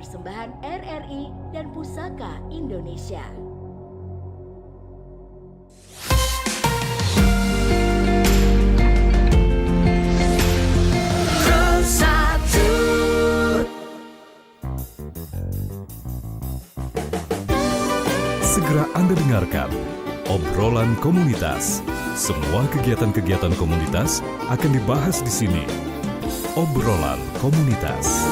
persembahan RRI dan Pusaka Indonesia. Segera Anda dengarkan obrolan komunitas. Semua kegiatan-kegiatan komunitas akan dibahas di sini. Obrolan komunitas.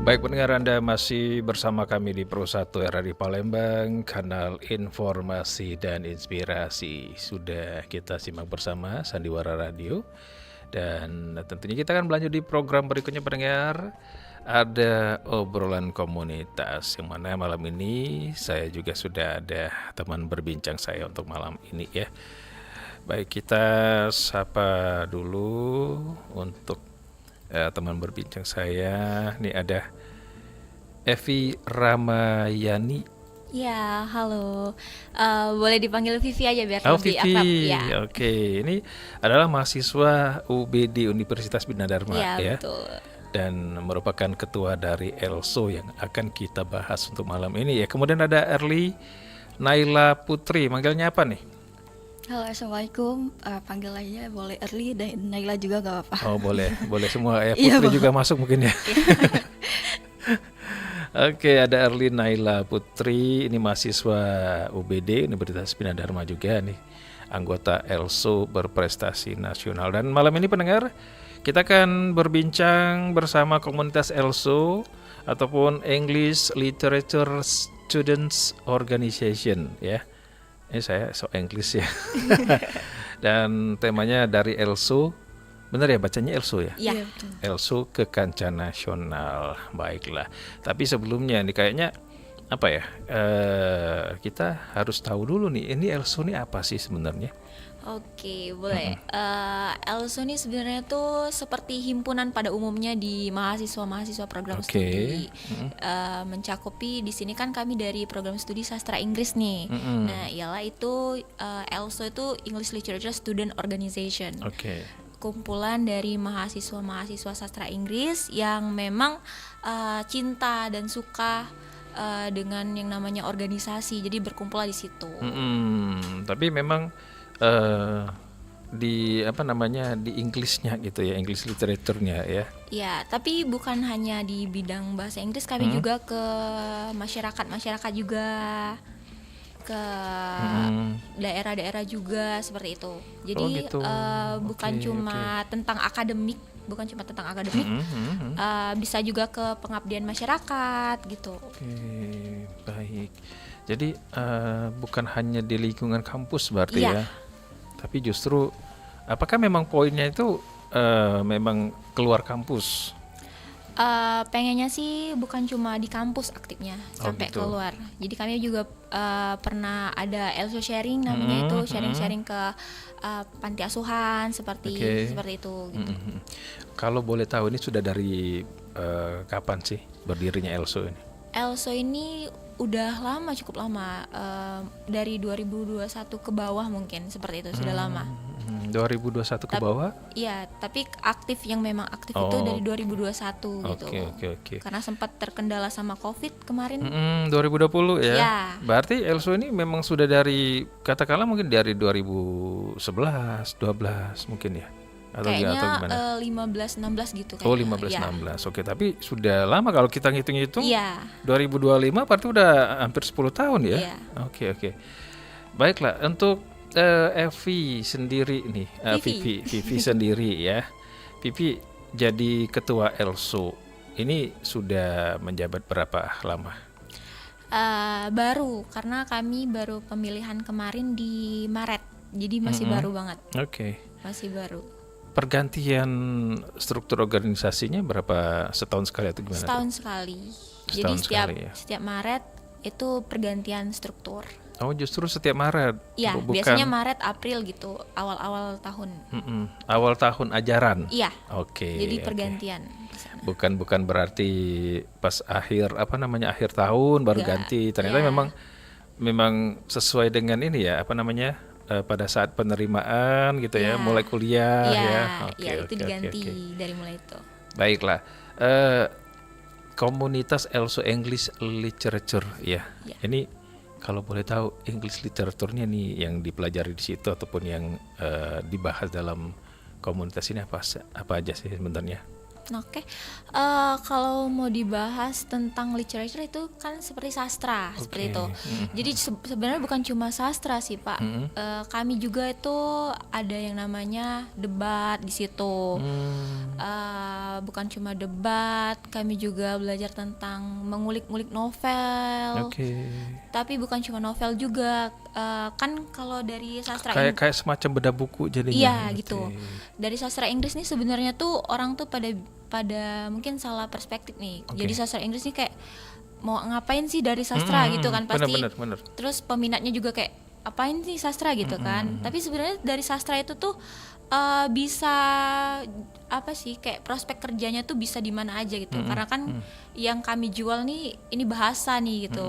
Baik pendengar, Anda masih bersama kami di Pro 1 RRI Palembang, kanal informasi dan inspirasi. Sudah kita simak bersama Sandiwara Radio. Dan tentunya kita akan berlanjut di program berikutnya pendengar. Ada obrolan komunitas, yang mana malam ini saya juga sudah ada teman berbincang saya untuk malam ini ya. Baik, kita sapa dulu untuk teman berbincang saya. Ini ada Evi Ramayani. Ya, halo. Boleh dipanggil Vivi aja biar Oh, lebih Vivi. akrab. Ya, Oke, ini adalah mahasiswa UBD Universitas Bina Dharma ya. betul. Dan merupakan ketua dari ELSO yang akan kita bahas untuk malam ini ya. Kemudian ada Erli Naila Putri. Manggilnya apa nih? Halo, assalamualaikum. Panggil aja boleh Erli dan Naila juga gak apa-apa. Oh, boleh semua ya. Iya, Putri Bang. juga masuk mungkin ya. Oke, ada Erli Naila Putri. Ini mahasiswa UBD Universitas Bina Dharma juga nih. Anggota ELSO berprestasi nasional. Dan malam ini pendengar, kita akan berbincang bersama komunitas ELSO ataupun English Literature Students Organization ya. Ini saya English ya. Dan temanya dari ELSO, benar ya bacanya ELSO ya? Ya, betul. ELSO ke kancah nasional. Baiklah. Tapi sebelumnya nih kayaknya apa ya? Kita harus tahu dulu nih, ini ELSO ini apa sih sebenarnya? Oke, boleh. ELSO ini sebenarnya tuh seperti himpunan pada umumnya di mahasiswa-mahasiswa program Oke. studi. Mencakupi di sini kan kami dari program studi sastra Inggris nih. Nah, ialah itu ELSO itu English Literature Student Organization. Oke. Kumpulan dari mahasiswa-mahasiswa sastra Inggris yang memang cinta dan suka dengan yang namanya organisasi, jadi berkumpul di situ. Tapi memang di apa namanya di Inggrisnya gitu ya, English literaturnya ya. Ya, tapi bukan hanya di bidang bahasa Inggris, kami juga ke masyarakat juga, ke daerah-daerah juga seperti itu. Jadi gitu. bukan Oke, cuma tentang akademik, bisa juga ke pengabdian masyarakat gitu. Oke, baik. Jadi bukan hanya di lingkungan kampus berarti Iya. ya. Tapi justru apakah memang poinnya itu memang keluar kampus? Pengennya sih bukan cuma di kampus aktifnya sampai gitu. keluar. Jadi kami juga pernah ada ELSO sharing namanya itu sharing-sharing ke panti asuhan seperti itu gitu. Kalau boleh tahu ini sudah dari kapan sih berdirinya ELSO ini? ELSO ini udah lama, cukup lama, dari 2021 ke bawah mungkin seperti itu, sudah lama. 2021 ke bawah? Iya, tapi yang memang aktif itu dari 2021 gitu. Oke. Karena sempat terkendala sama COVID kemarin. 2020 ya. Ya. Berarti ELSO ini memang sudah dari katakanlah mungkin dari 2011, 12 mungkin ya. Atau Kayaknya gimana? 15-16 gitu kayaknya. Oh, 15-16. Oke, tapi sudah lama kalau kita ngitung-ngitung. Iya. 2025 berarti udah hampir 10 tahun ya. Iya. Oke. Baiklah, untuk Evi sendiri nih, Vivi sendiri ya. Vivi jadi ketua ELSO. Ini sudah menjabat berapa lama? Baru, karena kami baru pemilihan kemarin di Maret. Jadi masih baru banget. Oke. Masih baru. Pergantian struktur organisasinya berapa, setahun sekali atau gimana? Setahun sekali. Jadi Setahun sekali, ya. setiap Maret itu pergantian struktur. Oh, justru setiap Maret. Iya, Bukan. biasanya Maret, April gitu, awal-awal tahun. Awal tahun ajaran. Iya. Oke. Jadi oke. pergantian di sana. Bukan berarti pas akhir tahun baru Nggak, ganti. Ternyata ya. memang sesuai dengan ini ya, pada saat penerimaan gitu ya, Ya. mulai kuliah Iya, ya. iya, itu diganti dari mulai itu. Baiklah. Komunitas ELSO English Literature ya. Ya. Ini kalau boleh tahu English literaturnya nih yang dipelajari di situ ataupun yang dibahas dalam komunitas ini apa aja sih sebenarnya? Oke, kalau mau dibahas tentang literature itu kan seperti sastra, seperti itu. Jadi sebenarnya bukan cuma sastra sih Pak. Kami juga itu ada yang namanya debat di situ. Bukan cuma debat, kami juga belajar tentang mengulik-ngulik novel. Oke. Tapi bukan cuma novel juga. Kan kalau dari sastra Kayak semacam bedah buku jadinya. Iya gitu. Dari sastra Inggris nih sebenarnya tuh orang tuh pada mungkin salah perspektif nih. Oke. Jadi sastra Inggris nih kayak mau ngapain sih dari sastra gitu kan pasti. Bener. Terus peminatnya juga kayak apain sih sastra gitu kan. Tapi sebenarnya dari sastra itu tuh bisa apa sih kayak prospek kerjanya tuh bisa di mana aja gitu. Karena kan yang kami jual nih ini bahasa nih gitu.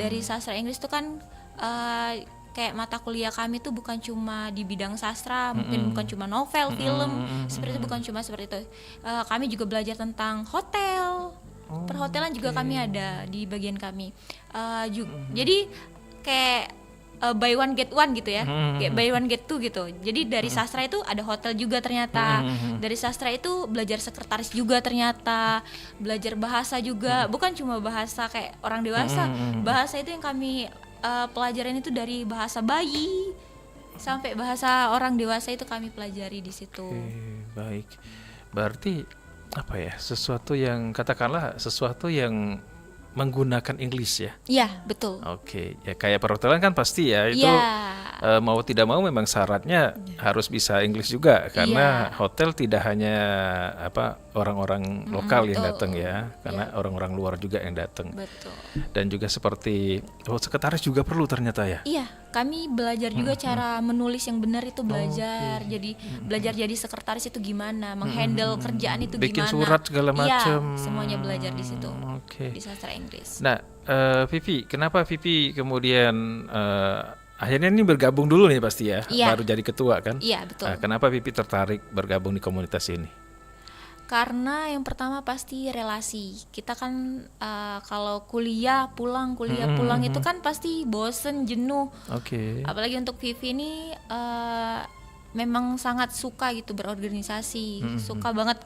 Dari sastra Inggris tuh kan kayak mata kuliah kami tuh bukan cuma di bidang sastra, mungkin bukan cuma novel, film, seperti itu, bukan cuma seperti itu. Kami juga belajar tentang hotel, perhotelan juga kami ada di bagian kami. Jadi kayak buy one get one gitu ya, kayak buy one get two gitu. Jadi dari sastra itu ada hotel juga ternyata, dari sastra itu belajar sekretaris juga ternyata, belajar bahasa juga, bukan cuma bahasa kayak orang dewasa, bahasa itu yang kami pelajaran itu dari bahasa bayi sampai bahasa orang dewasa itu kami pelajari di situ. Oke, baik. Berarti apa ya? Sesuatu yang menggunakan English ya. Iya, betul. Oke, ya kayak perhotelan kan pasti ya itu mau tidak mau memang syaratnya harus bisa English juga karena hotel tidak hanya orang-orang lokal yang betul. datang ya, karena orang-orang luar juga yang datang. Betul. Dan juga seperti sekretaris juga perlu ternyata ya. Iya, kami belajar juga cara menulis yang benar itu belajar. Jadi belajar jadi sekretaris itu gimana, menghandle kerjaan itu Bikin gimana. surat segala macam. Iya, semuanya belajar di situ. Oke. Di sastra Inggris. Nah, Vivi, kenapa Vivi kemudian akhirnya ini bergabung dulu nih pasti ya, Iya. baru jadi ketua kan? Iya, betul. Nah, kenapa Vivi tertarik bergabung di komunitas ini? Karena yang pertama pasti relasi. Kita kan kalau kuliah pulang itu kan pasti bosen, jenuh. Oke. Apalagi untuk Vivi ini memang sangat suka gitu berorganisasi, suka banget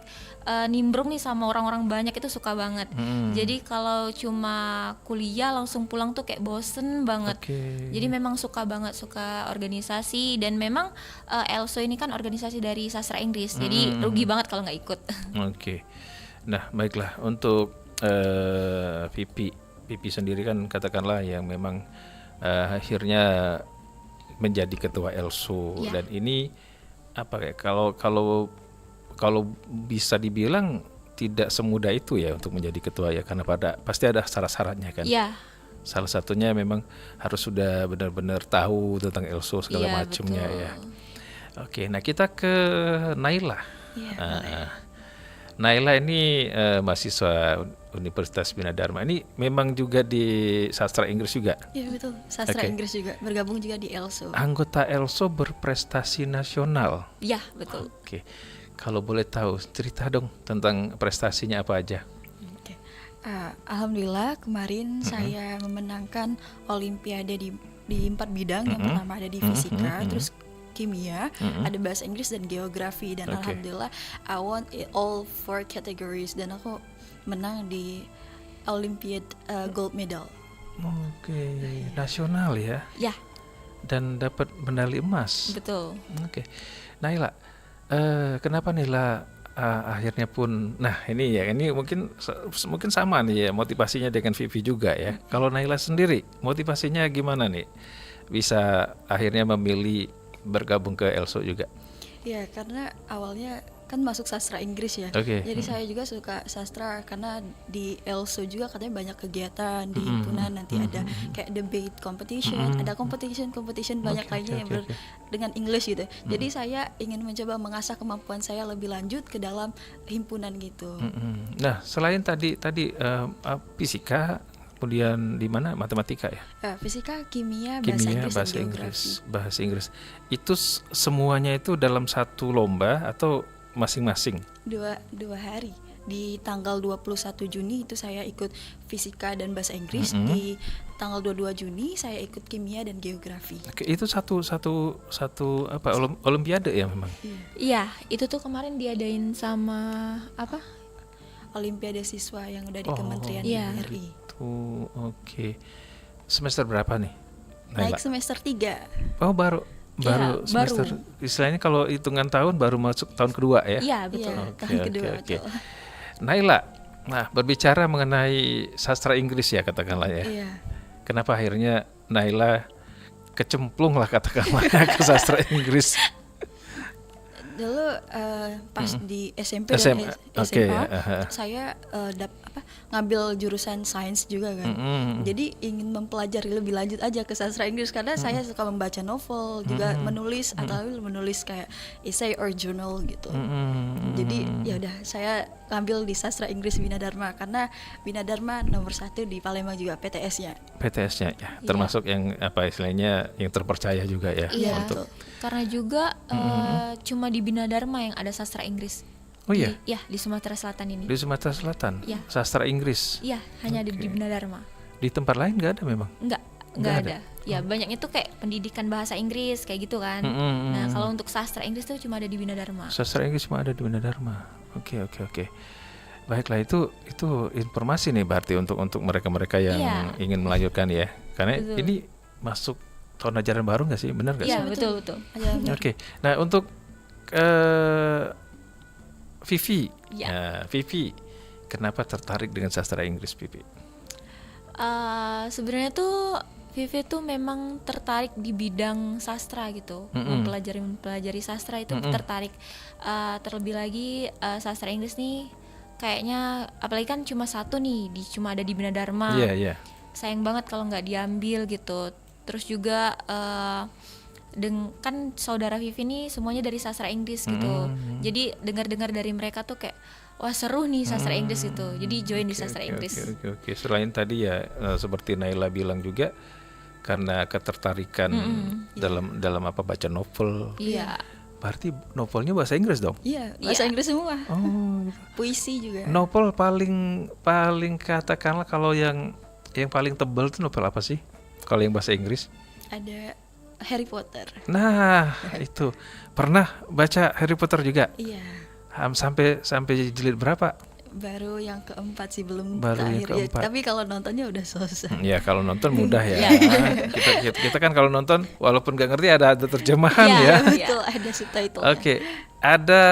nimbrung nih sama orang-orang banyak, itu suka banget. Jadi kalau cuma kuliah langsung pulang tuh kayak bosen banget. Oke. Jadi memang suka banget, suka organisasi, dan memang ELSO ini kan organisasi dari sastra Inggris, jadi rugi banget kalau nggak ikut. Oke. Nah, baiklah untuk Vivi sendiri kan katakanlah yang memang akhirnya menjadi ketua ELSO dan ini kalau bisa dibilang tidak semudah itu ya untuk menjadi ketua ya, karena pasti ada syarat-syaratnya kan. Iya. Salah satunya memang harus sudah benar-benar tahu tentang ELSO segala macamnya ya. Oke, nah kita ke Naila. Naila ini mahasiswa Universitas Bina Dharma. Ini memang juga di sastra Inggris juga. Iya betul, sastra Inggris juga, bergabung juga di ELSO. Anggota ELSO berprestasi nasional. Iya, betul. Oke, kalau boleh tahu cerita dong tentang prestasinya apa aja. Alhamdulillah kemarin saya memenangkan Olimpiade di 4 bidang. Yang pertama ada di fisika, terus kimia, ada bahasa Inggris dan geografi, dan alhamdulillah I won all 4 categories dan aku menang di Olympiad gold medal. Oke, nasional ya. Ya, Dan dapat medali emas. betul. Oke, Naila, kenapa Naila akhirnya pun, nah ini mungkin sama nih ya motivasinya dengan Vivi juga ya. Kalau Naila sendiri motivasinya gimana nih bisa akhirnya memilih bergabung ke ELSO juga? Ya karena awalnya kan masuk sastra Inggris ya. Oke. Jadi saya juga suka sastra karena di ELSO juga katanya banyak kegiatan di himpunan, nanti ada kayak debate competition, ada competition banyak Oke, lainnya oke, yang oke. dengan English gitu. Jadi saya ingin mencoba mengasah kemampuan saya lebih lanjut ke dalam himpunan gitu. Nah, selain tadi fisika, kemudian di mana matematika ya? Fisika, kimia, bahasa Kimia, Inggris, dan bahasa Inggris, geografi. bahasa Inggris. Itu semuanya itu dalam satu lomba atau masing-masing? Dua hari. Di tanggal 21 Juni itu saya ikut fisika dan bahasa Inggris. Di tanggal 22 Juni saya ikut kimia dan geografi. Oke, itu satu apa olimpiade ya memang. Iya, itu tuh kemarin diadain sama apa? Olimpiade siswa yang udah di Kementerian Iya. RI. Tuh, oke. Semester berapa nih? Naik Naila? semester 3. Oh, baru Iya, semester. baru. Istilahnya kalau hitungan tahun baru masuk tahun kedua ya. Iya, betul. Iya, Oke, tahun oke, kedua. oke. betul. Naila, nah berbicara mengenai sastra Inggris ya katakanlah ya. Iya. Kenapa akhirnya Naila kecemplung lah katakanlah ke sastra Inggris? Dulu pas di SMP dan SMA, oke, SMA aha. saya ngambil jurusan sains juga kan. Jadi ingin mempelajari lebih lanjut aja ke sastra Inggris karena saya suka membaca novel, juga menulis atau menulis kayak essay or journal gitu. Jadi ya udah saya ngambil di sastra Inggris Bina Dharma karena Bina Dharma nomor 1 di Palembang juga PTS-nya. PTS-nya ya, termasuk yang apa istilahnya yang terpercaya juga ya Iya, untuk. karena juga cuma di Bina Dharma yang ada sastra Inggris. Oh iya, Di Sumatera Selatan ini. di Sumatera Selatan, Iya. sastra Inggris. Iya, hanya ada Oke. di Bina Dharma. Di tempat lain nggak ada memang. Enggak Nggak ada. ada. Ya, banyaknya tuh kayak pendidikan bahasa Inggris kayak gitu kan. Nah, kalau untuk sastra Inggris tuh cuma ada di Bina Dharma. Sastra Inggris cuma ada di Bina Dharma. Oke. Baiklah, itu informasi nih berarti untuk mereka-mereka yang Iya. ingin melanjutkan ya. Karena Betul. ini masuk tahun ajaran baru nggak sih? Benar nggak Iya, sih? betul. Oke. Nah, untuk Vivi. Ya. Nah, Vivi, kenapa tertarik dengan sastra Inggris, Vivi? Sebenarnya tuh Vivi tuh memang tertarik di bidang sastra gitu, mempelajari sastra itu tertarik. Terlebih lagi sastra Inggris nih, kayaknya apalagi kan cuma satu nih, cuma ada di Bina Dharma. Iya. Sayang banget kalau nggak diambil gitu. Terus juga kan saudara Vivi nih semuanya dari sastra Inggris gitu. Jadi dengar-dengar dari mereka tuh kayak wah seru nih sastra Inggris gitu. Jadi join di sastra Inggris. Oke. Selain tadi ya seperti Naila bilang juga karena ketertarikan dalam apa baca novel. Iya. Berarti novelnya bahasa Inggris dong? Iya, bahasa Iya. Inggris semua. Oh, Puisi juga. novel paling katakanlah kalau yang paling tebal itu novel apa sih? Kalau yang bahasa Inggris? Ada Harry Potter. Nah, itu. Pernah baca Harry Potter juga? Iya. Sampai jilid berapa? Baru yang keempat sih, belum Baru yang terakhir ya. keempat. Tapi kalau nontonnya udah selesai. Ya kalau nonton mudah ya. Iya. kita kan kalau nonton walaupun nggak ngerti ada terjemahan Iya. ya. Betul, ada subtitle. Oke, ada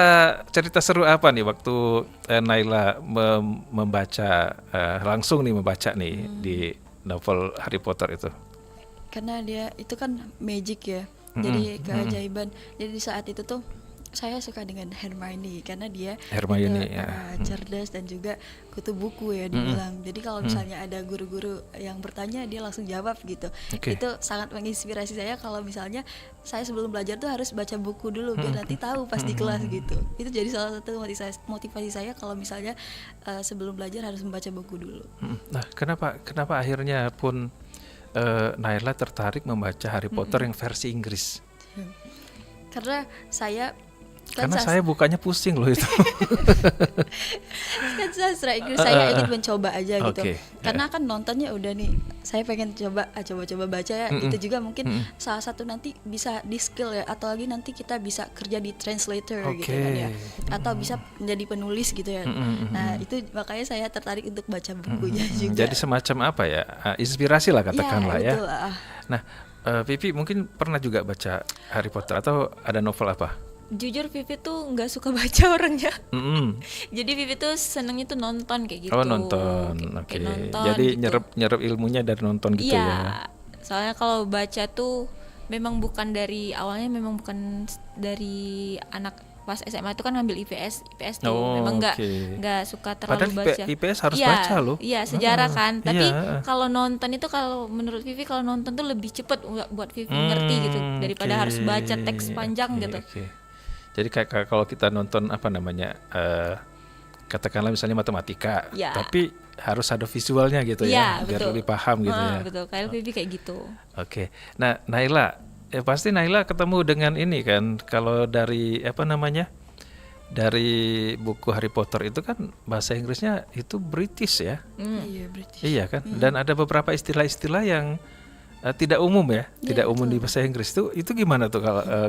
cerita seru apa nih waktu Naila membaca langsung nih membaca nih di novel Harry Potter itu? Karena dia itu kan magic ya. Jadi keajaiban. Jadi di saat itu tuh saya suka dengan Hermione karena dia Hermione, itu, ya. cerdas dan juga kutu buku ya dibilang. Jadi kalau misalnya ada guru-guru yang bertanya dia langsung jawab gitu. Oke. Itu sangat menginspirasi saya kalau misalnya saya sebelum belajar tuh harus baca buku dulu biar nanti tahu pas di kelas gitu. Itu jadi salah satu motivasi saya kalau misalnya sebelum belajar harus membaca buku dulu. Nah, kenapa akhirnya pun Naila tertarik membaca Harry Potter yang versi Inggris? Karena saya Karena saya bukanya pusing loh itu. kan sastra Inggris saya ingin mencoba aja gitu. Oke, Karena kan nontonnya udah nih, saya pengen coba baca ya. Itu juga mungkin salah satu nanti bisa di skill ya, atau lagi nanti kita bisa kerja di translator gitu kan ya, atau bisa menjadi penulis gitu ya. Nah itu makanya saya tertarik untuk baca bukunya juga. Jadi semacam apa ya? Inspirasi lah katakanlah ya. betul, Nah, Vivi mungkin pernah juga baca Harry Potter atau ada novel apa? Jujur Vivi tuh nggak suka baca orangnya. Mm-mm. Jadi Vivi tuh senengnya tuh nonton kayak gitu. Oh nonton, oke. Kayak nonton Jadi gitu. nyerap ilmunya dari nonton gitu ya. Iya. Soalnya kalau baca tuh memang bukan dari awalnya memang bukan dari anak pas SMA itu kan ngambil IPS tuh. Oh, Memang oke. nggak suka terlalu Padahal baca. IPS harus Iya, baca loh. Iya, sejarah kan. Tapi iya. kalau nonton itu, kalau menurut Vivi, kalau nonton tuh lebih cepet buat Vivi ngerti gitu daripada oke. harus baca teks panjang Oke, gitu. oke. Jadi kayak kalau kita nonton apa namanya, katakanlah misalnya matematika, Ya. tapi harus ada visualnya gitu ya, Iya, biar betul. lebih paham gitu ya. Betul. Kayak Vivi kayak gitu. Oke. Nah, Naila, pasti Naila ketemu dengan ini kan, kalau dari apa namanya, dari buku Harry Potter itu kan bahasa Inggrisnya itu British ya. Iya, British. Iya kan? Dan ada beberapa istilah-istilah yang tidak umum ya, tidak umum di bahasa Inggris. Itu gimana tuh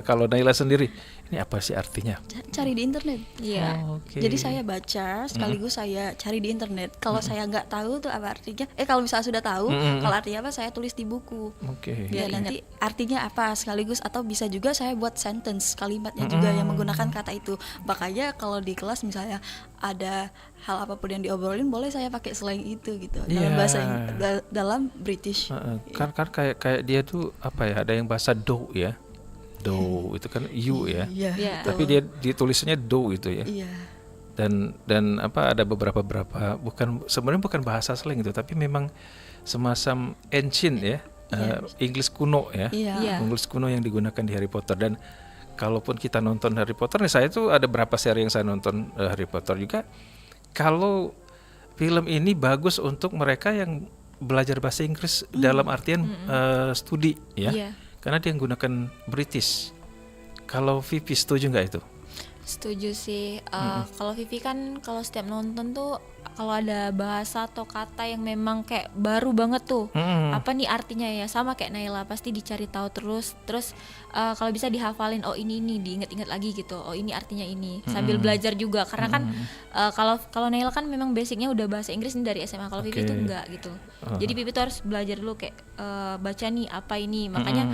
kalau Naila sendiri? Ini apa sih artinya? Cari di internet. Iya. Oh, oke. Jadi saya baca sekaligus saya cari di internet. Kalau saya nggak tahu tuh apa artinya, kalau misalnya sudah tahu, kalau artinya apa saya tulis di buku. Oke. Biar nanti artinya apa sekaligus, atau bisa juga saya buat sentence kalimatnya juga yang menggunakan kata itu. Makanya kalau di kelas misalnya ada hal apapun yang diobrolin, boleh saya pakai slang itu gitu dalam Iya. bahasa dalam British. Kan kayak dia tuh apa ya? Ada yang bahasa do ya. Do itu kan you ya. Iya. Iya. Tapi dia ditulisnya do gitu ya. Iya. Dan apa ada beberapa sebenarnya bukan bahasa slang itu, tapi memang semacam ancient ya, Inggris kuno ya, Iya. Inggris kuno yang digunakan di Harry Potter. Dan kalaupun kita nonton Harry Potter, nih saya tuh ada beberapa seri yang saya nonton Harry Potter juga. Kalau film ini bagus untuk mereka yang belajar bahasa Inggris dalam artian studi ya, Iya. karena dia menggunakan British. Kalau Vivi setuju nggak itu? Setuju sih. Kalau Vivi kan kalau setiap nonton tuh kalau ada bahasa atau kata yang memang kayak baru banget tuh, apa nih artinya ya, sama kayak Naila pasti dicari tahu terus kalau bisa dihafalin, oh ini diinget-inget lagi gitu, oh ini artinya ini, sambil belajar juga karena kan kalau Naila kan memang basicnya udah bahasa Inggris nih dari SMA, kalau Vivi Oke. tuh enggak gitu. Jadi Vivi tuh harus belajar dulu kayak baca nih apa ini, makanya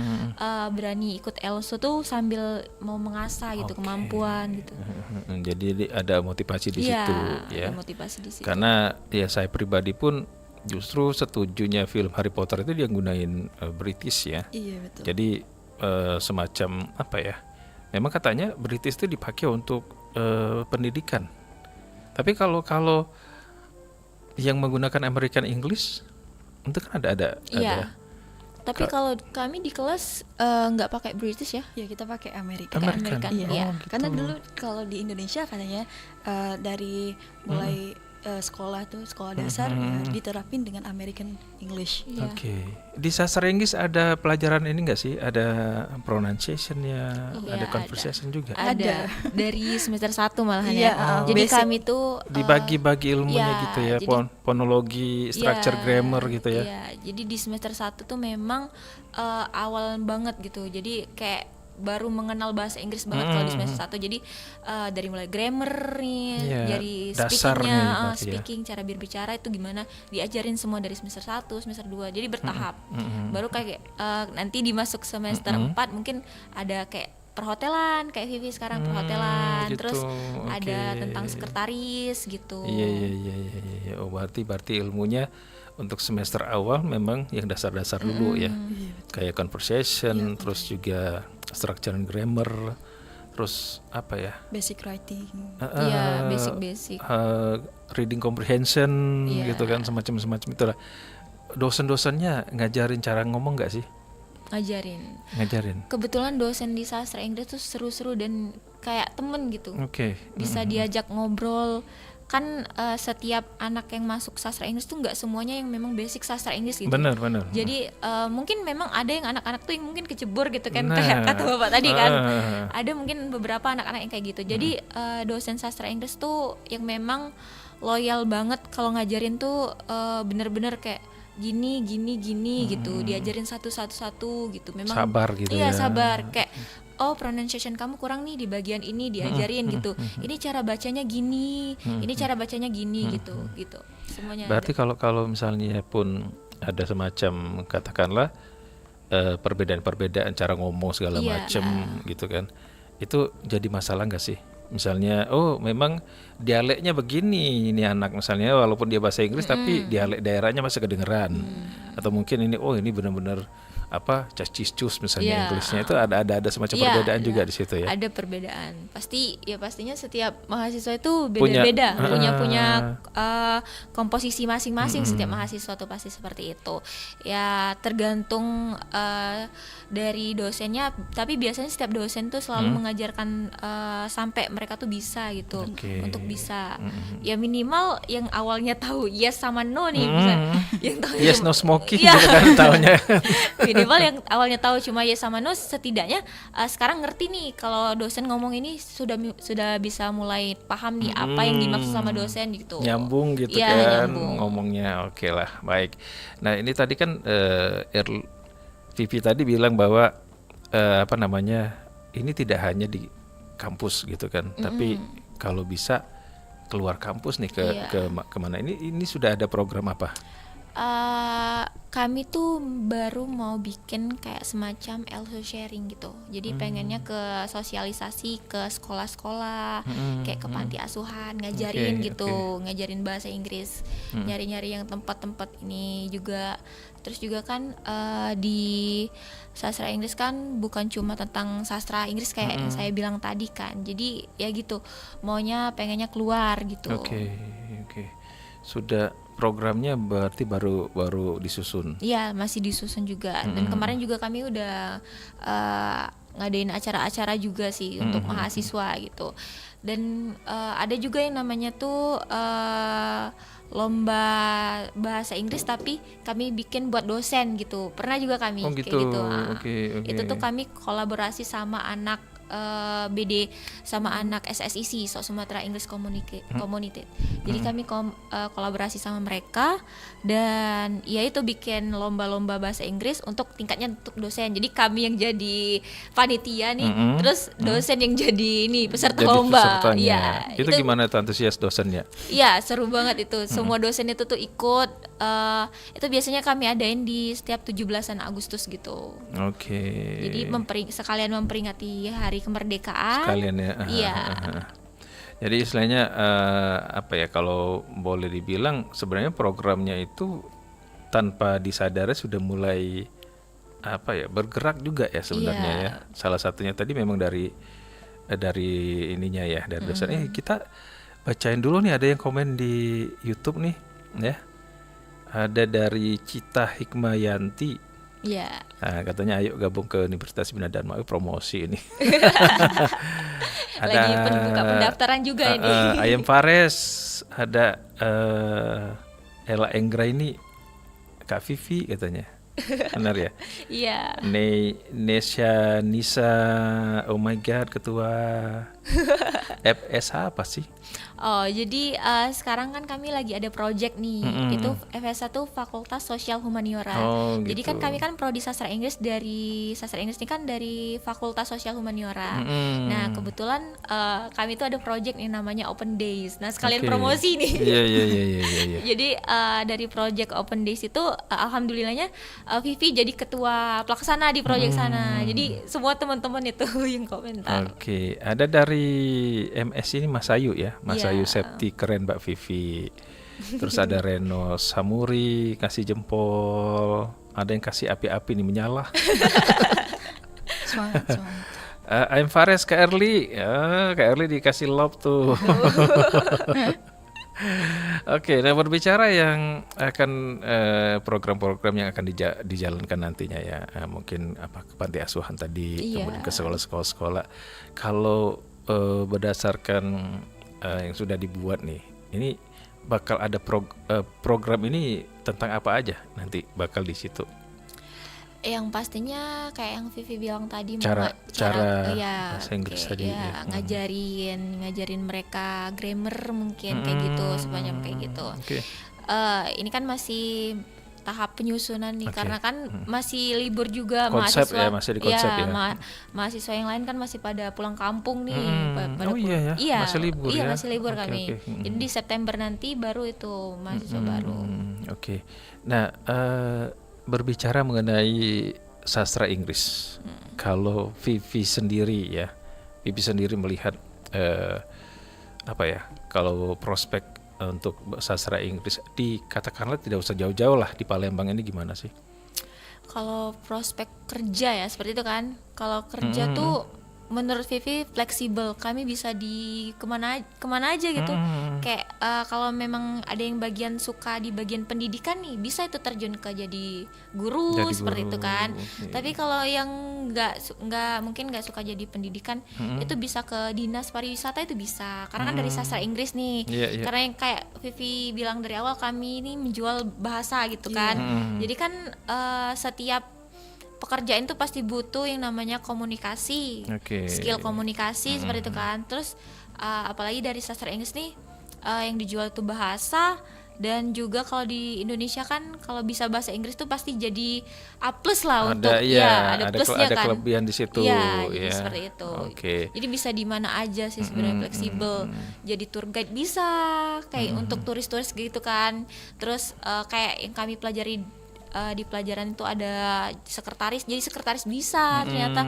berani ikut ELSO tuh sambil mau mengasah gitu kemampuan gitu. Jadi ada motivasi di Iya, situ ya. ada motivasi di situ. Karena ya saya pribadi pun justru setujunya film Harry Potter itu dia gunain British ya. Iya, betul. Jadi semacam apa ya? Memang katanya British itu dipakai untuk pendidikan. Tapi kalau yang menggunakan American English itu kan ada. Iya. Tapi kalau kami di kelas nggak pakai British ya. Ya, kita pakai Amerika. American. Iya. Iya. gitu. Karena dulu kalau di Indonesia katanya dari mulai sekolah dasar ya, diterapin dengan American English. Iya. Oke. Di sastra Inggris ada pelajaran ini enggak sih? Ada pronunciation-nya, Iya, ada conversation juga. Ada dari semester 1 malahan Iya, ya. Jadi basic. kami tuh Dibagi-bagi ilmunya iya, gitu ya, jadi- fonologi, structure iya, grammar gitu ya. Iya, jadi di semester 1 tuh memang awal banget gitu. Jadi kayak baru mengenal bahasa Inggris banget kalau di semester 1. Jadi dari mulai grammar nih, Iya, dari dasar nih speakingnya, berarti ya. speaking, cara berbicara itu gimana, diajarin semua dari semester 1, semester 2. Jadi bertahap. Baru kayak nanti dimasuk semester 4 mungkin ada kayak perhotelan, kayak Vivi sekarang perhotelan, gitu, terus ada oke. tentang sekretaris gitu. Iya. Oh, berarti ilmunya untuk semester awal memang yang dasar-dasar dulu ya. Kayak conversation, terus juga structure and grammar, terus apa ya? Basic writing. Iya, basic-basic. Reading comprehension Iya. gitu kan, semacam itulah. Dosen-dosennya ngajarin cara ngomong nggak sih? Ngajarin. Kebetulan dosen di sastra Inggris tuh seru-seru dan kayak temen gitu. Oke. Bisa diajak ngobrol. Kan setiap anak yang masuk sastra Inggris tuh nggak semuanya yang memang basic sastra Inggris gitu. Benar. Jadi mungkin memang ada yang anak-anak tuh yang mungkin kecebur gitu kan, Nah. kayak kata Bapak tadi kan. Ada mungkin beberapa anak-anak yang kayak gitu. Jadi dosen sastra Inggris tuh yang memang loyal banget kalau ngajarin tuh bener-bener kayak gini gitu, diajarin satu gitu. Memang Sabar gitu iya, ya. sabar. Kayak oh pronunciation kamu kurang nih di bagian ini, diajarin gitu. Ini cara bacanya gini, ini cara bacanya gini gitu. Semuanya. Berarti kalau misalnya pun ada semacam katakanlah perbedaan cara ngomong segala Iya. macam gitu kan, itu jadi masalah nggak sih? Misalnya, oh memang dialeknya begini ini anak misalnya, walaupun dia bahasa Inggris tapi dialek daerahnya masih kedengeran, atau mungkin ini oh ini benar-benar cacis-cus misalnya Iya. Inggrisnya itu ada semacam Iya, perbedaan ada. juga di situ ya. Ada perbedaan. Pastinya setiap mahasiswa itu Punya- beda-beda, punya Ah. komposisi masing-masing. Setiap mahasiswa tuh pasti seperti itu. Ya tergantung dari dosennya. Tapi biasanya setiap dosen tuh selalu mengajarkan sampai mereka tuh bisa gitu. Oke. Untuk bisa. Ya minimal yang awalnya tahu yes sama no nih, bisa. Yang tahu Yes no smoking Iya. gitu kan tahunya. Minimal yang awalnya tahu cuma yes sama no, setidaknya sekarang ngerti nih kalau dosen ngomong ini sudah bisa mulai paham nih apa yang dimaksud sama dosen gitu. Nyambung gitu Iya, kan nyambung. ngomongnya. Oke lah, baik. Nah ini tadi kan Vivi tadi bilang bahwa ini tidak hanya di kampus gitu kan, tapi kalau bisa keluar kampus nih Iya. kemana? Ini sudah ada program apa? Kami tuh baru mau bikin kayak semacam elso sharing gitu. Jadi pengennya ke sosialisasi ke sekolah-sekolah, kayak ke panti asuhan, ngajarin Oke, gitu, ngajarin bahasa Inggris, nyari-nyari yang tempat-tempat ini juga. Terus juga kan di sastra Inggris kan bukan cuma tentang sastra Inggris kayak yang saya bilang tadi kan. Jadi ya gitu, pengennya keluar gitu. Oke. Sudah programnya berarti baru disusun. Iya, masih disusun juga. Dan kemarin juga kami udah ngadain acara-acara juga sih untuk mahasiswa gitu. Dan ada juga yang namanya tuh lomba bahasa Inggris tapi kami bikin buat dosen gitu. Pernah juga kami Oh, kayak gitu. gitu. Oke. Itu tuh kami kolaborasi sama anak BD sama anak SSIC, Sumatera English Community. Jadi kami kolaborasi sama mereka dan ya itu bikin lomba-lomba bahasa Inggris untuk tingkatnya untuk dosen. Jadi kami yang jadi panitia nih, terus dosen yang jadi ini peserta Jadi lomba. pesertanya. Iya. Itu gimana tuh antusias dosennya? Iya, seru banget itu. Semua dosen itu tuh ikut. Itu biasanya kami adain di setiap 17-an Agustus gitu. Oke. Jadi sekalian memperingati hari kemerdekaan. Sekalian ya. Iya. Jadi istilahnya kalau boleh dibilang sebenarnya programnya itu tanpa disadari sudah mulai bergerak juga ya sebenarnya Iya. ya. Salah satunya tadi memang dari ininya ya, dari dosen. Kita bacain dulu nih, ada yang komen di YouTube nih ya. Ada dari Cita Hikmayanti. Iya. Nah, katanya ayo gabung ke Universitas Bina Dharma, promosi ini. Lagi buka pendaftaran juga ini. Ayam Fares, ada Ella Enggra ini, Kak Vivi katanya. Benar ya? Iya. Nesya Nisa, oh my god, ketua FSH apa sih? Oh, jadi sekarang kan kami lagi ada project nih. Itu FSH tuh Fakultas Sosial Humaniora. Oh, Jadi gitu. kan kami kan prodi sastra Inggris, dari sastra Inggris ini kan dari Fakultas Sosial Humaniora. Nah, kebetulan kami tuh ada project nih namanya Open Days. Nah, sekalian Oke. promosi nih. Iya. Jadi dari project Open Days itu alhamdulillahnya Vivi jadi ketua pelaksana di project sana. Jadi semua teman-teman itu yang komentar. Oke, ada dari MS ini Mas Ayu ya, Mas Iya. Ayu Septi, keren Mbak Vivi. Terus ada Reno Samuri kasih jempol, ada yang kasih api-api nih menyala. Semangat. I'm Fares, Kak Erli, Kak Erli dikasih love tuh. Oke, nah berbicara yang akan program-program yang akan dijalankan nantinya ya, mungkin ke panti asuhan tadi, Iya. kemudian ke sekolah-sekolah. Kalau berdasarkan yang sudah dibuat nih, ini bakal ada program ini tentang apa aja nanti bakal di situ? Yang pastinya kayak yang Vivi bilang tadi, Cara ya, bahasa Inggris tadi, ya. ngajarin mereka grammar mungkin kayak gitu, sepanjang kayak gitu. Oke. Ini kan masih tahap penyusunan nih, Oke. karena kan masih libur juga, Konsep mahasiswa ya, masih di konsep ya. Mahasiswa yang lain kan masih pada pulang kampung nih. Oh iya ya, masih libur iya, ya. masih libur Oke, kami. oke. Jadi di September nanti baru itu mahasiswa baru. Oke. Nah, berbicara mengenai sastra Inggris, kalau Vivi sendiri melihat kalau prospek untuk sastra Inggris katakanlah tidak usah jauh-jauh lah, di Palembang ini gimana sih? Kalau prospek kerja ya seperti itu kan. Kalau kerja tuh menurut Vivi fleksibel. Kami bisa di kemana aja gitu. Kayak kalau memang ada yang bagian suka di bagian pendidikan nih, bisa itu terjun ke jadi guru Jadi seperti guru, itu kan. oke. Tapi kalau yang mungkin nggak suka jadi pendidikan, itu bisa ke dinas pariwisata itu bisa. Karena kan dari sastra Inggris nih. Iya, iya. Karena yang kayak Vivi bilang dari awal, kami ini menjual bahasa gitu kan. Jadi kan setiap pekerjaan itu pasti butuh yang namanya komunikasi, Oke. skill komunikasi seperti itu kan. Terus apalagi dari sastra Inggris nih yang dijual itu bahasa, dan juga kalau di Indonesia kan kalau bisa bahasa Inggris tuh pasti jadi A+ lah untuk ada plusnya ada kan. kelebihan di situ. Iya, jadi ya. seperti itu. Oke. Jadi bisa di mana aja sih sebenarnya, fleksibel. Jadi tour guide bisa, kayak untuk turis-turis gitu kan. Terus kayak yang kami pelajari di pelajaran itu ada sekretaris, jadi sekretaris bisa ternyata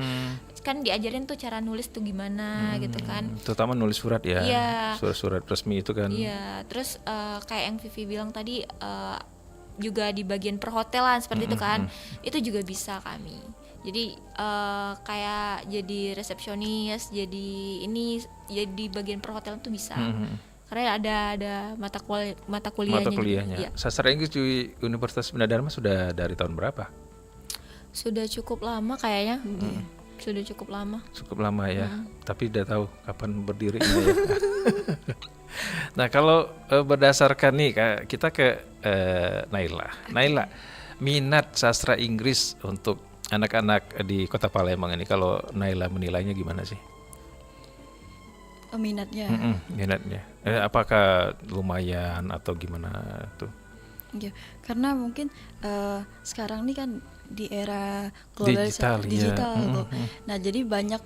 kan diajarin tuh cara nulis tuh gimana gitu kan. Terutama nulis surat ya. Iya. Surat-surat resmi itu kan. Iya, terus kayak yang Vivi bilang tadi juga di bagian perhotelan seperti itu kan, itu juga bisa kami. Jadi kayak jadi resepsionis, jadi bagian perhotelan tuh bisa. Karena ada mata kuliahnya. Mata kuliahnya. Iya. Sastra Inggris di Universitas Bina Dharma sudah dari tahun berapa? Sudah cukup lama kayaknya. Sudah cukup lama. Cukup lama ya. Tapi udah tahu kapan berdirinya ya. Nah, kalau berdasarkan nih kita ke Naila. Naila, minat sastra Inggris untuk anak-anak di Kota Palembang ini, kalau Naila menilainya gimana sih? Minatnya. Minatnya. Apakah lumayan atau gimana tuh? Ya, karena mungkin sekarang ini kan di era globalisasi Digital, ya. tuh. Nah, jadi banyak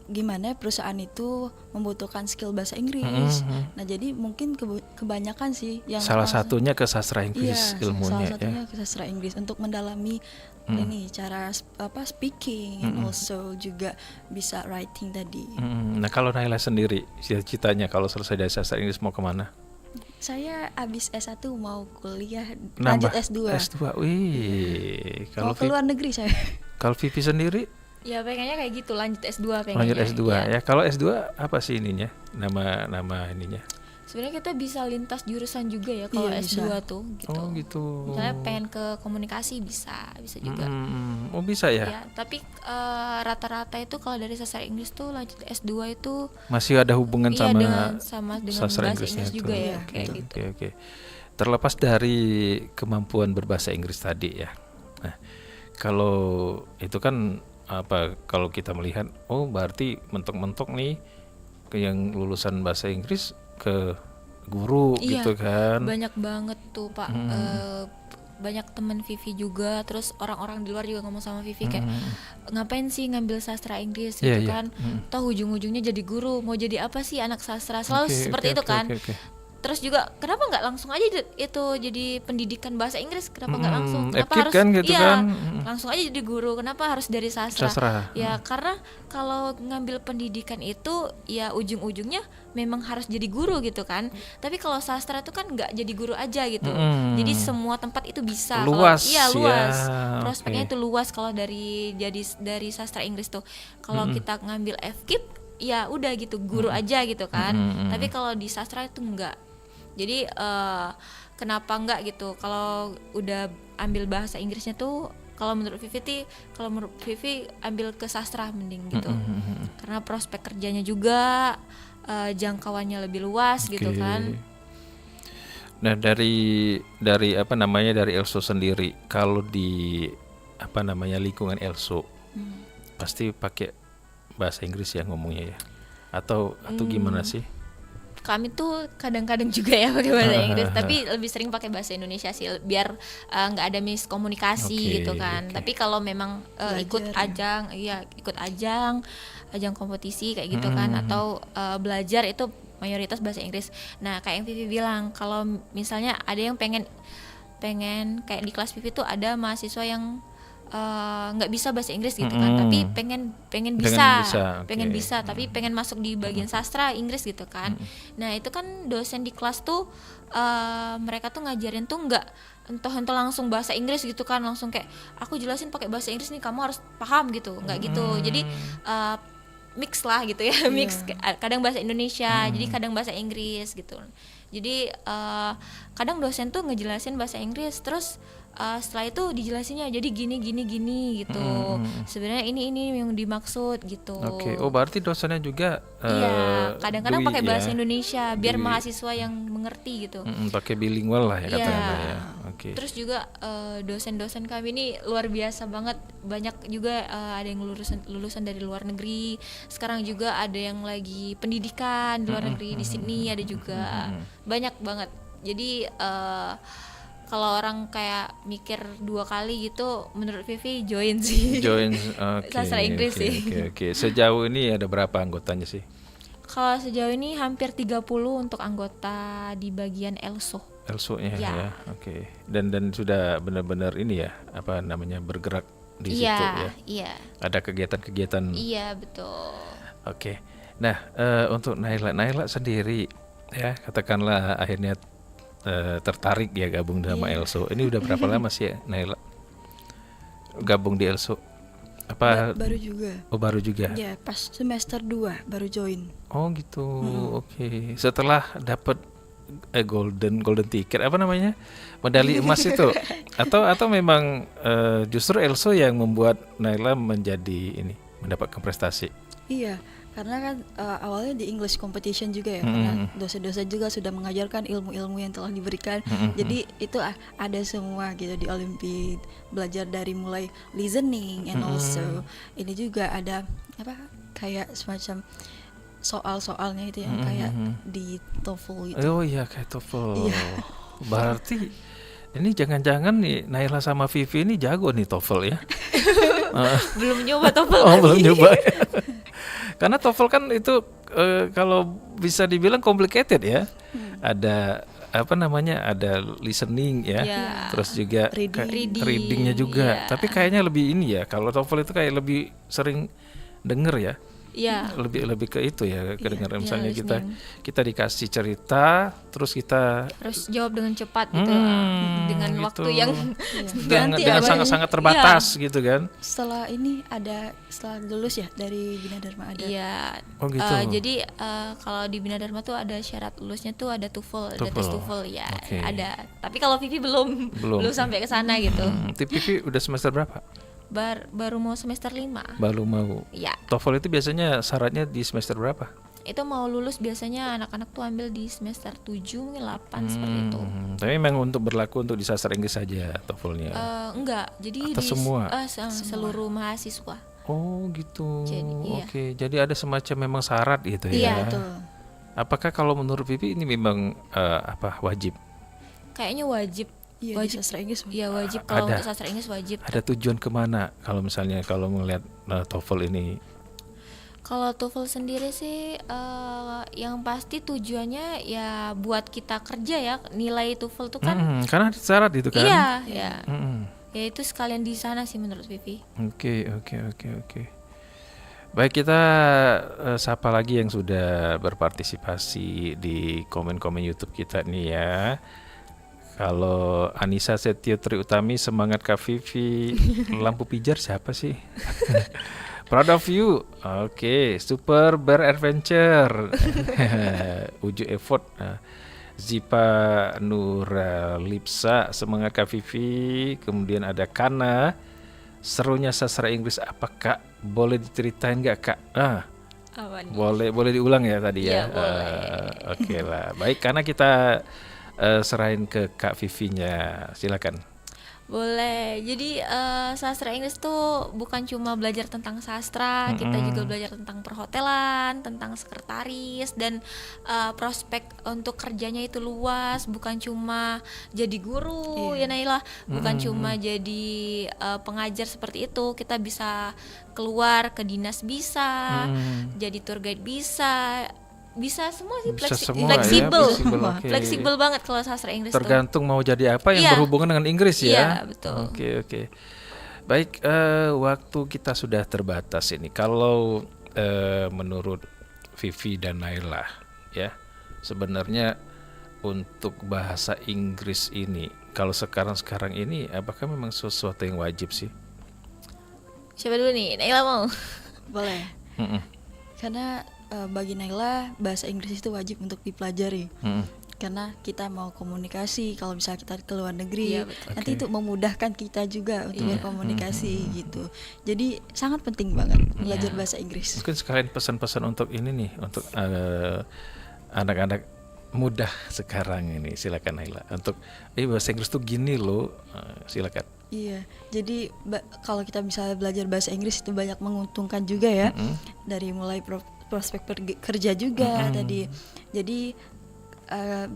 gimana perusahaan itu membutuhkan skill bahasa Inggris. Nah, jadi mungkin kebanyakan sih yang Salah satunya ke sastra Inggris iya, ilmunya salah satunya ya. ke sastra Inggris untuk mendalami ini cara speaking and also juga bisa writing tadi. Nah, kalau Naila sendiri cita-citanya kalau selesai dari sastra Inggris mau kemana? Saya abis S1 mau kuliah Nambah lanjut S2. S2. Wih, Mau ke luar negeri saya. Kalau Vivi sendiri Ya pengennya kayak gitu, lanjut S2 pengennya. lanjut S2 Iya. ya. Kalau S2 apa sih ininya? Nama ininya. Sebenarnya kita bisa lintas jurusan juga ya kalau Iya, S2 bisa. tuh gitu. Oh gitu. Misalnya pengen ke komunikasi bisa juga. Oh bisa ya? Ya, tapi rata-rata itu kalau dari sastra Inggris tuh lanjut S2 itu Masih ada hubungan iya dengan sastra bahasa Inggrisnya Inggris juga itu. ya kayak gitu. Oke. Terlepas dari kemampuan berbahasa Inggris tadi ya. Nah, kalau itu kan kalau kita melihat berarti mentok-mentok nih yang lulusan bahasa Inggris ke guru Iya, gitu kan. banyak banget tuh Pak. Banyak temen Vivi juga, terus orang-orang di luar juga ngomong sama Vivi kayak ngapain sih ngambil sastra Inggris gitu Iya, iya. kan. Toh ujung-ujungnya jadi guru, mau jadi apa sih anak sastra, selalu Oke, seperti oke, itu oke, kan. oke. Terus juga kenapa nggak langsung aja itu jadi pendidikan bahasa Inggris, kenapa nggak langsung, kenapa FKIP harus kan gitu iya, kan. langsung aja jadi guru, kenapa harus dari sastra? Sastra. Ya karena kalau ngambil pendidikan itu ya ujung-ujungnya memang harus jadi guru gitu kan. Tapi kalau sastra itu kan nggak jadi guru aja gitu. Jadi semua tempat itu bisa. Luas Iya luas. ya, Prospeknya oke. itu luas kalau dari sastra Inggris tuh. Kalau kita ngambil FKIP ya udah gitu guru aja gitu kan. Tapi kalau di sastra itu enggak. Jadi kenapa enggak gitu? Kalau udah ambil bahasa Inggrisnya tuh, kalau menurut Vivi ambil ke sastra mending gitu. Karena prospek kerjanya juga jangkauannya lebih luas gitu Oke. kan. Nah, dari dari ELSO sendiri, kalau di lingkungan ELSO pasti pakai bahasa Inggris ya ngomongnya ya. Atau gimana sih? Kami tuh kadang-kadang juga ya pakai bahasa Inggris, tapi lebih sering pakai bahasa Indonesia sih biar nggak ada miskomunikasi Oke, gitu kan. oke. Tapi kalau memang ikut ajang kompetisi kayak gitu kan, atau belajar itu mayoritas bahasa Inggris. Nah kayak yang Vivi bilang, kalau misalnya ada yang pengen kayak di kelas Vivi tuh ada mahasiswa yang nggak bisa bahasa Inggris gitu kan, tapi pengen bisa, tapi pengen masuk di bagian sastra Inggris gitu kan. Nah itu kan dosen di kelas tuh mereka tuh ngajarin tuh nggak entah langsung bahasa Inggris gitu kan, langsung kayak aku jelasin pakai bahasa Inggris nih kamu harus paham gitu, nggak gitu. Jadi mix lah gitu ya, mix, kadang bahasa Indonesia, jadi kadang bahasa Inggris gitu. Jadi kadang dosen tuh ngejelasin bahasa Inggris, terus setelah itu dijelasinnya jadi gini gitu. Sebenarnya ini yang dimaksud gitu. Oke. Oh, berarti dosennya juga Iya, kadang-kadang Dwi pakai bahasa ya? Indonesia biar Dwi. mahasiswa yang mengerti gitu. Pakai bilingual lah ya katanya Mbak ya. Oke. Terus juga dosen-dosen kami ini luar biasa banget. Banyak juga ada yang lulusan dari luar negeri. Sekarang juga ada yang lagi pendidikan di luar negeri, di Sydney ada juga. Banyak banget. Jadi kalau orang kayak mikir 2 kali gitu, menurut Vivi join sih. Join oke. Sastra Inggris oke, sih. Oke. Sejauh ini ada berapa anggotanya sih? Kalau sejauh ini hampir 30 untuk anggota di bagian ELSO. LSO-nya Ya. ya. Oke. Dan sudah benar-benar ini ya, apa namanya, bergerak di situ ya. Iya. Ada kegiatan-kegiatan. Iya, betul. Oke. Nah, untuk Naila sendiri ya, katakanlah akhirnya tertarik ya gabung sama ELSO. Ini udah berapa lama sih ya Naila gabung di ELSO? Apa Baru juga. Oh, baru juga. Ya, pas semester 2 baru join. Oh gitu. Oke. Setelah dapat golden ticket apa namanya? Medali emas itu atau memang justru ELSO yang membuat Naila mendapatkan prestasi? Iya, karena kan awalnya di English competition juga ya, karena dosen-dosen juga sudah mengajarkan ilmu-ilmu yang telah diberikan. Jadi itu ada semua gitu di Olympiad, belajar dari mulai listening and also ini juga ada apa kayak semacam soal-soalnya itu yang kayak di TOEFL itu. Oh iya, kayak TOEFL. Iya. Berarti ini jangan-jangan nih Naila sama Vivi ini jago nih TOEFL ya? Belum nyoba TOEFL. Oh, belum nyoba. Karena TOEFL kan itu kalau bisa dibilang complicated ya. Ada apa namanya? Ada listening ya. Terus juga readingnya juga. Iya. Tapi kayaknya lebih ini ya. Kalau TOEFL itu kayak lebih sering denger ya. Iya. Lebih ke itu ya, kedengaran misalnya listening. kita dikasih cerita, terus kita Harus jawab dengan cepat gitu. Dengan gitu. waktu yang dengan ya, sangat-sangat terbatas gitu kan. Setelah ini setelah lulus ya dari Bina Dharma ada. Iya. Oh gitu. Jadi kalau di Bina Dharma tuh ada syarat lulusnya tuh ada TOEFL, ada tes TOEFL ya. Oke. Ada. Tapi kalau Vivi belum sampai ke sana gitu. Vivi udah semester berapa? Baru mau semester 5. Baru mau. Ya. TOEFL itu biasanya syaratnya di semester berapa? Itu mau lulus biasanya anak-anak tuh ambil di semester 7, 8 seperti itu. Tapi memang untuk berlaku untuk di sastra Inggris saja TOEFL-nya. Enggak, jadi Atau semua? Seluruh mahasiswa. Oh gitu. Jadi, iya. Oke, jadi ada semacam memang syarat gitu Iya. ya. Betul. Apakah kalau menurut Vivi ini memang wajib? Kayaknya wajib. Iya, di sastra Inggris. Iya wajib, kalau Ada. untuk sastra Inggris wajib. Ada tujuan kemana kalau misalnya kalau melihat TOEFL ini? Kalau TOEFL sendiri sih yang pasti tujuannya ya buat kita kerja ya. Nilai TOEFL tuh kan Karena ada syarat itu kan? iya, ya. Mm-mm. Ya itu sekalian di sana sih menurut Vivi. Oke. Baik, kita sapa lagi yang sudah berpartisipasi di komen-komen YouTube kita nih ya. Kalau Anissa Setio Triutami, semangat Kak Vivi. Lampu pijar siapa sih? Proud of you. Oke, Super Bear Adventure. Uju Effort. Zipa Nura Lipsa, semangat Kak Vivi. Kemudian ada Kana. Serunya sastra Inggris apa Kak? Boleh diceritain nggak Kak? Apa nih? Boleh diulang ya tadi ya. Iya, boleh. Oke lah. Baik, karena kita serahin ke Kak Vivinya. Silakan. Boleh. Jadi sastra Inggris tuh bukan cuma belajar tentang sastra, kita juga belajar tentang perhotelan, tentang sekretaris, dan prospek untuk kerjanya itu luas. Bukan cuma jadi guru ya Naila, bukan cuma jadi pengajar seperti itu. Kita bisa keluar ke dinas bisa, jadi tour guide bisa semua sih, Bisa semua fleksibel, ya, fleksibel, oke. fleksibel banget kalau sastra Inggris tuh. Tergantung mau jadi apa yang Iya. berhubungan dengan Inggris ya. Iya, betul. Oke. Baik, waktu kita sudah terbatas ini. Kalau menurut Vivi dan Naila ya, sebenarnya untuk bahasa Inggris ini, kalau sekarang ini apakah memang sesuatu yang wajib sih? Siapa dulu nih? Naila mau? Boleh. Mm-mm. Karena bagi Naila bahasa Inggris itu wajib untuk dipelajari. Karena kita mau komunikasi, kalau misalnya kita ke luar negeri, Iya, betul. nanti Oke. itu memudahkan kita juga untuk Iya. berkomunikasi gitu. Jadi sangat penting banget belajar bahasa Inggris. Mungkin sekalian pesan-pesan untuk ini nih, untuk anak-anak muda sekarang ini, silakan Naila. Untuk bahasa Inggris tuh gini loh, silakan. Iya, jadi kalau kita misalnya belajar bahasa Inggris itu banyak menguntungkan juga ya, dari mulai prospek kerja juga tadi. Jadi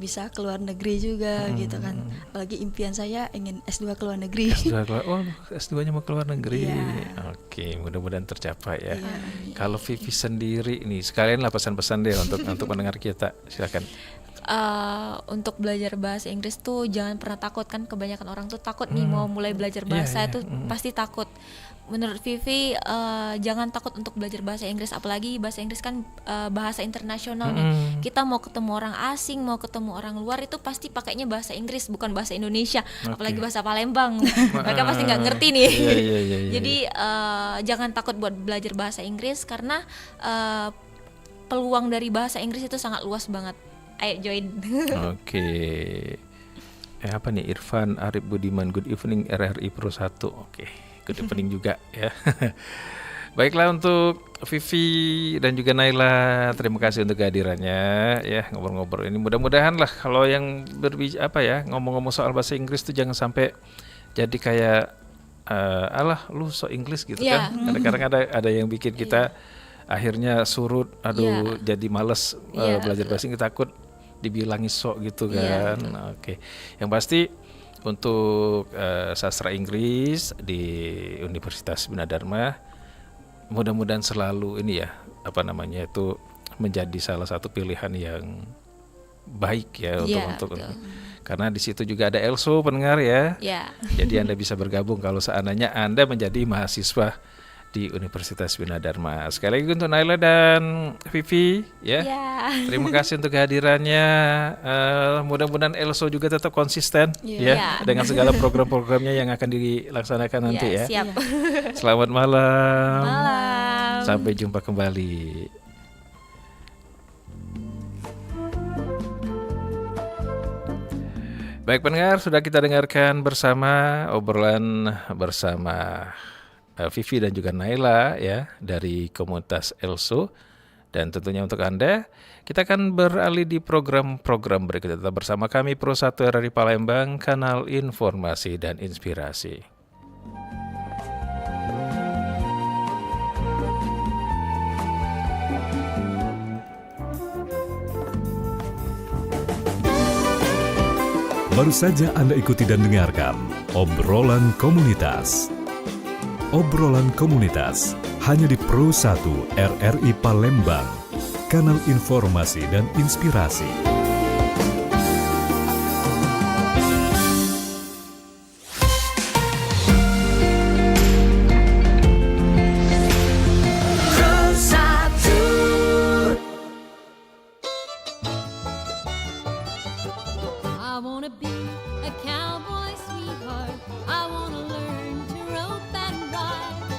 bisa ke luar negeri juga gitu kan. Apalagi impian saya ingin S2 ke luar negeri. S2-nya mau ke luar negeri. Iya. Oke, mudah-mudahan tercapai ya. Iya. Kalau Vivi sendiri nih, sekalian lah pesan-pesan deh untuk pendengar kita, silakan. Untuk belajar bahasa Inggris tuh jangan pernah takut, kan kebanyakan orang tuh takut nih mau mulai belajar bahasa itu pasti takut. Menurut Vivi jangan takut untuk belajar bahasa Inggris, apalagi bahasa Inggris kan bahasa internasional nih. Kita mau ketemu orang asing, mau ketemu orang luar itu pasti pakainya bahasa Inggris bukan bahasa Indonesia, apalagi bahasa Palembang. Mereka pasti nggak ngerti nih. Iya. Jadi jangan takut buat belajar bahasa Inggris karena peluang dari bahasa Inggris itu sangat luas banget. Ayo join. Oke. Apa nih, Irfan Arif Budiman, good evening RRI Pro 1. Oke, good evening juga ya. Baiklah, untuk Vivi dan juga Naila, terima kasih untuk kehadirannya ya, ngobrol-ngobrol ini. Mudah-mudahan lah kalau yang ngomong-ngomong soal bahasa Inggris tuh jangan sampai jadi kayak alah lu so Inggris gitu Yeah. kan. Kadang-kadang ada yang bikin kita akhirnya surut, jadi males belajar bahasa Inggris, takut dibilangi sok gitu kan. Oke. Yang pasti untuk sastra Inggris di Universitas Bina Dharma, mudah-mudahan selalu ini ya, itu menjadi salah satu pilihan yang baik ya untuk karena di situ juga ada ELSO pendengar ya. Jadi Anda bisa bergabung kalau seandainya Anda menjadi mahasiswa di Universitas Bina Dharma. Sekali lagi untuk Naila dan Vivi ya. Terima kasih untuk kehadirannya. Mudah-mudahan ELSO juga tetap konsisten dengan segala program-programnya yang akan dilaksanakan nanti ya. Siap. Selamat malam. Malam. Sampai jumpa kembali. Baik pendengar, sudah kita dengarkan bersama obrolan bersama Vivi dan juga Naila ya dari komunitas ELSO. Dan tentunya untuk Anda, kita akan beralih di program-program berikutnya. Tetap bersama kami Pro 1 RRI Palembang, kanal informasi dan inspirasi. Baru saja Anda ikuti dan dengarkan obrolan komunitas. Obrolan komunitas hanya di Pro 1 RRI Palembang, kanal informasi dan inspirasi. I wanna be a cowboy sweetheart. I wanna learn to rope and ride.